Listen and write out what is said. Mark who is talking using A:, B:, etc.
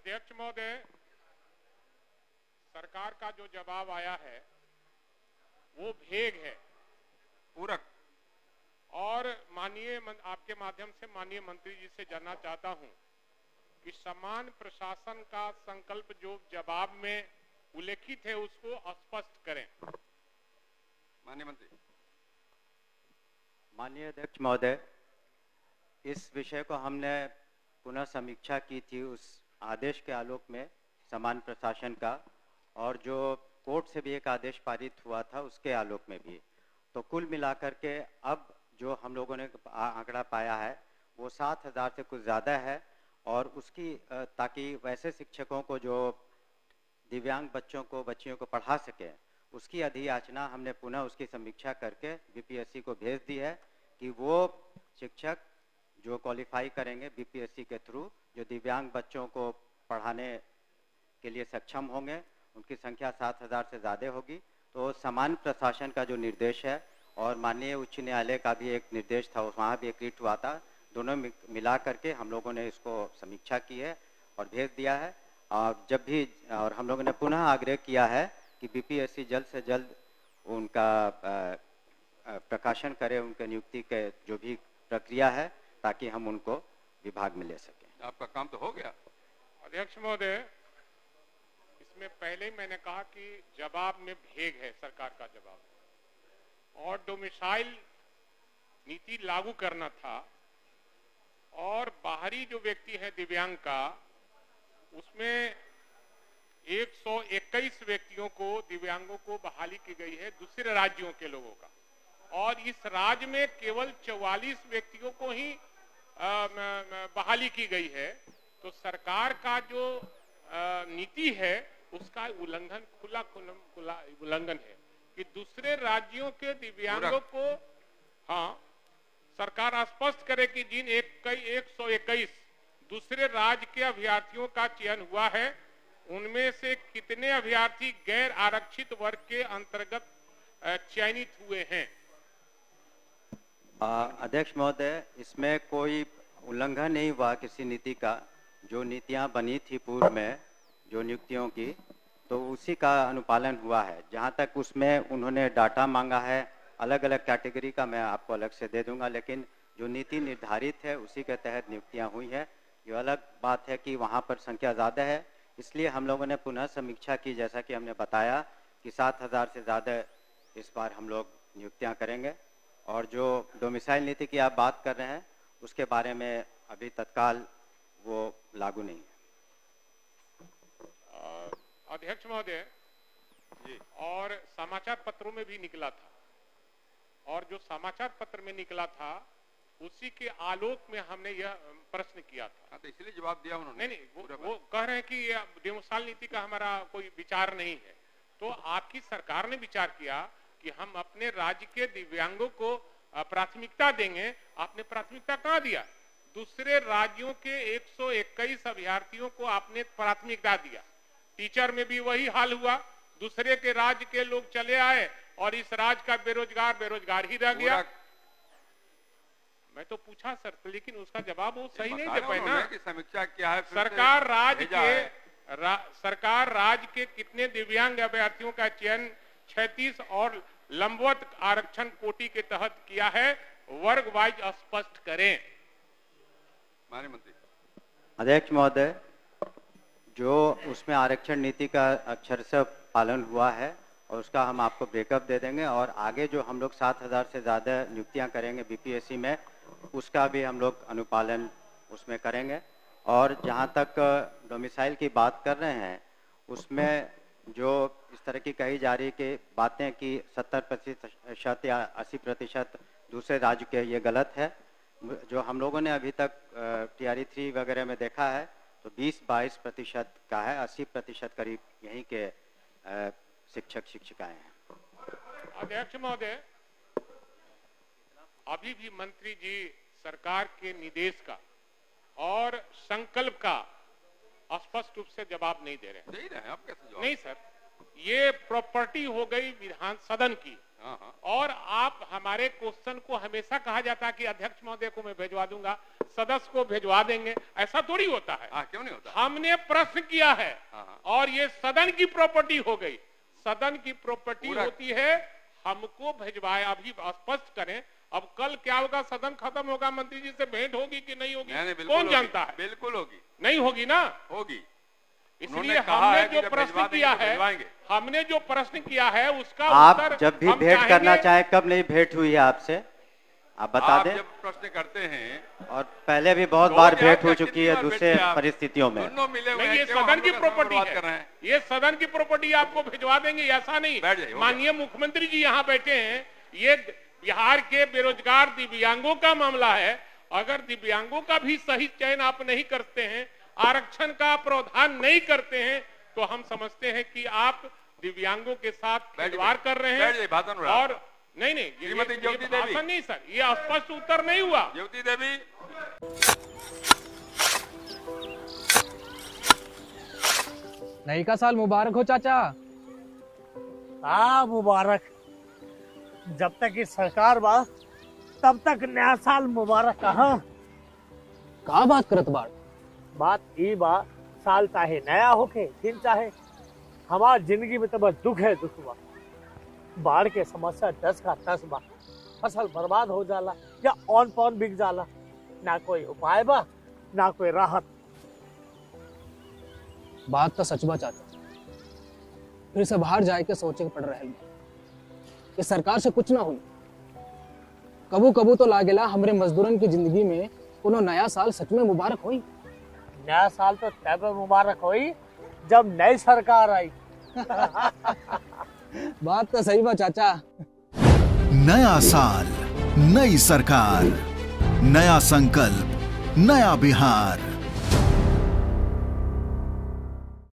A: अध्यक्ष महोदय, सरकार का जो जवाब आया है वो भेग है,
B: पूरक।
A: और आपके माध्यम से माननीय मंत्री जी से जानना चाहता हूं कि समान प्रशासन का संकल्प जो जवाब में उल्लेखित है उसको स्पष्ट करें।
B: माननीय मंत्री।
C: माननीय अध्यक्ष महोदय, इस विषय को हमने पुनः समीक्षा की थी उस आदेश के आलोक में समान प्रशासन का, और जो कोर्ट से भी एक आदेश पारित हुआ था उसके आलोक में भी। तो कुल मिलाकर के अब जो हम लोगों ने आंकड़ा पाया है वो 7,000 से कुछ ज़्यादा है, और उसकी ताकि वैसे शिक्षकों को जो दिव्यांग बच्चों को बच्चियों को पढ़ा सकें उसकी अधियाचना हमने पुनः उसकी समीक्षा करके बीपीएससी को भेज दी है कि वो शिक्षक जो क्वालिफाई करेंगे बीपीएससी के थ्रू, जो दिव्यांग बच्चों को पढ़ाने के लिए सक्षम होंगे, उनकी संख्या 7,000 से ज़्यादा होगी। तो समान प्रशासन का जो निर्देश है और माननीय उच्च न्यायालय का भी एक निर्देश था, वहाँ भी एक रिट हुआ था, दोनों मिला करके हम लोगों ने इसको समीक्षा की है और भेज दिया है। और हम लोगों ने पुनः आग्रह किया है कि बीपीएससी जल्द से जल्द उनका प्रकाशन करे, उनके नियुक्ति के जो भी प्रक्रिया है, ताकि हम उनको विभाग में ले सकें।
B: आपका काम तो हो गया।
A: अध्यक्ष महोदय, इसमें पहले ही मैंने कहा कि जवाब में भेग है, सरकार का जवाब, और डोमिसाइल नीति लागू करना था, और बाहरी जो व्यक्ति है दिव्यांग का, उसमें 121 व्यक्तियों को, दिव्यांगों को बहाली की गई है दूसरे राज्यों के लोगों का, और इस राज्य में केवल 44 व्यक्तियों को ही बहाली की गई है। तो सरकार का जो नीति है उसका उल्लंघन, खुला उल्लंघन है कि दूसरे राज्यों के दिव्यांगों को, हाँ, सरकार स्पष्ट करे कि जिन 121 दूसरे राज्य के अभ्यर्थियों का चयन हुआ है उनमें से कितने अभ्यर्थी गैर आरक्षित वर्ग के अंतर्गत चयनित हुए हैं।
C: अध्यक्ष महोदय, इसमें कोई उल्लंघन नहीं हुआ किसी नीति का। जो नीतियां बनी थी पूर्व में जो नियुक्तियों की, तो उसी का अनुपालन हुआ है। जहां तक उसमें उन्होंने डाटा मांगा है अलग अलग कैटेगरी का, मैं आपको अलग से दे दूंगा, लेकिन जो नीति निर्धारित है उसी के तहत नियुक्तियां हुई है। ये अलग बात है कि वहां पर संख्या ज़्यादा है, इसलिए हम लोगों ने पुनः समीक्षा की, जैसा कि हमने बताया कि 7,000 से ज़्यादा इस बार हम लोग नियुक्तियाँ करेंगे। और जो डोमिसाइल नीति की आप बात कर रहे हैं उसके बारे में अभी तत्काल वो लागू नहीं है।
A: अध्यक्ष महोदय जी, और समाचार पत्रों में भी निकला था, और जो समाचार पत्र में निकला था उसी के आलोक में हमने यह प्रश्न किया था।
B: तो इसलिए जवाब दिया उन्होंने।
A: नहीं, वो कह रहे हैं कि यह डोमिसाइल नीति का हमारा कोई विचार नहीं है। तो आपकी सरकार ने विचार किया कि हम अपने राज्य के दिव्यांगों को प्राथमिकता देंगे। आपने प्राथमिकता कहाँ दिया? दूसरे राज्यों के 121 अभ्यर्थियों को आपने प्राथमिकता दिया। टीचर में भी वही हाल हुआ, दूसरे के राज्य के लोग चले आए और इस राज्य का बेरोजगार ही रह गया। मैं तो पूछा सर, लेकिन उसका जवाब वो सही नहीं दे पाए ना।
B: समीक्षा क्या है?
A: सरकार राज्य के कितने दिव्यांग अभ्यर्थियों का चयन 36 और लंबवत आरक्षण कोटि के तहत किया है, वर्ग वाइज स्पष्ट करें।
B: माननीय मंत्री।
C: अध्यक्ष महोदय, जो उसमें आरक्षण नीति का अक्षरशः पालन हुआ है और उसका हम आपको ब्रेकअप दे देंगे, और आगे जो हम लोग 7,000 से ज़्यादा नियुक्तियां करेंगे बीपीएससी में उसका भी हम लोग अनुपालन उसमें करेंगे। और जहां तक डोमिसाइल की बात कर रहे हैं उसमें जो इस तरह की कही जा रही कि बातें कि 70% या 80% दूसरे राज्य के, ये गलत है। जो हम लोगों ने अभी तक TRE 3 वगैरह में देखा है तो 20-22% का है, 80% करीब यहीं के शिक्षक शिक्षिकाएं हैं।
A: अध्यक्ष महोदय, अभी भी मंत्री जी सरकार के निर्देश का और संकल्प का स्पष्ट रूप से जवाब नहीं दे रहे हैं।
B: नहीं रहे, आप कैसे जवाब?
A: नहीं सर, ये प्रॉपर्टी हो गई विधान सदन की,
B: हाँ, हाँ।
A: और आप हमारे क्वेश्चन को हमेशा कहा जाता है कि अध्यक्ष महोदय को मैं भिजवा दूंगा, सदस्य को भिजवा देंगे, ऐसा थोड़ी होता है।
B: हाँ, क्यों नहीं होता?
A: हमने प्रश्न किया है
B: हाँ।
A: और ये सदन की प्रॉपर्टी हो गई। सदन की प्रॉपर्टी
B: पूरा-
A: होती है, हमको भिजवाए। अभी स्पष्ट करें, अब कल क्या होगा, सदन खत्म होगा, मंत्री जी से भेंट होगी कि नहीं होगी,
B: नहीं, बिल्कुल
A: कौन
B: होगी,
A: जानता है?
B: बिल्कुल होगी,
A: नहीं होगी ना,
B: होगी।
A: इसलिए
B: उन्होंने कहा
A: हमने
B: है कि
A: जो
B: जब
A: प्रश्न
B: भिजवा देंगे
A: किया
B: तो
A: है,
B: भिजवाएंगे।
A: हमने जो प्रश्न किया है उसका
C: आप
A: उत्तर
C: जब भी
A: हम
C: भेंट करना
A: चाहेंगे।
C: चाहें, कब नहीं भेंट हुई है आपसे, आप बता
B: आप
C: दें।
B: जब प्रश्न करते हैं
C: और पहले भी बहुत
B: रोज
C: बार
B: आप
C: भेंट हो
B: क्या
C: चुकी
B: कितनी
C: है
B: बार
C: दूसरे
B: भेंटे आप?
C: परिस्थितियों में।
B: दोनों मिले हुए
A: नहीं,
B: हैं,
A: ये
B: क्यों हम
A: सदन की
B: लोग का समय
A: प्रॉपर्टी
B: बर्बाद कर रहे
A: है,
B: हैं?
A: ये सदन की प्रॉपर्टी आपको भिजवा देंगे ऐसा नहीं।
B: बैठ जाइए, हो गया।
A: माननीय मुख्यमंत्री जी यहाँ बैठे हैं, ये बिहार के बेरोजगार दिव्यांगों का मामला है। अगर दिव्यांगों का भी सही चयन आप नहीं करते हैं, आरक्षण का प्रावधान नहीं करते हैं, तो हम समझते हैं कि आप दिव्यांगों के साथ खिलवाड़ कर रहे
B: बैठ जाइए,
A: हैं।
B: भाषण हो रहा है।
A: और नहीं,
B: श्रीमती ज्योति देवी।
A: भाषण नहीं सर, ये स्पष्ट उत्तर नहीं हुआ।
B: ज्योति देवी,
D: नई का साल मुबारक हो चाचा।
E: हाँ मुबारक। जब तक ये सरकार बा तब तक नया साल मुबारक। कहाँ
D: का बात करत बाड़?
E: बात ई बा, साल चाहे नया होके फिर चाहे हमार जिंदगी में तो बस दुख है, दुख बा। बाढ़ के समस्या 10 का 10 बा। फसल बर्बाद हो जाला या ऑन पॉन बिक जाला, ना कोई उपाय बा ना कोई राहत।
D: बात तो सच बा चाचा, फिर से बाहर जाए के सोचे के पड़ रहे हैं कि सरकार से कुछ ना हुई। कबू कबू तो लागेला हमरे मजदूरन की जिंदगी में कोनो नया साल सच में मुबारक हुई।
E: नया साल तो तब मुबारक हुई जब नई सरकार आई।
D: बात तो सही बा चाचा।
F: नया साल, नई सरकार, नया संकल्प, नया बिहार।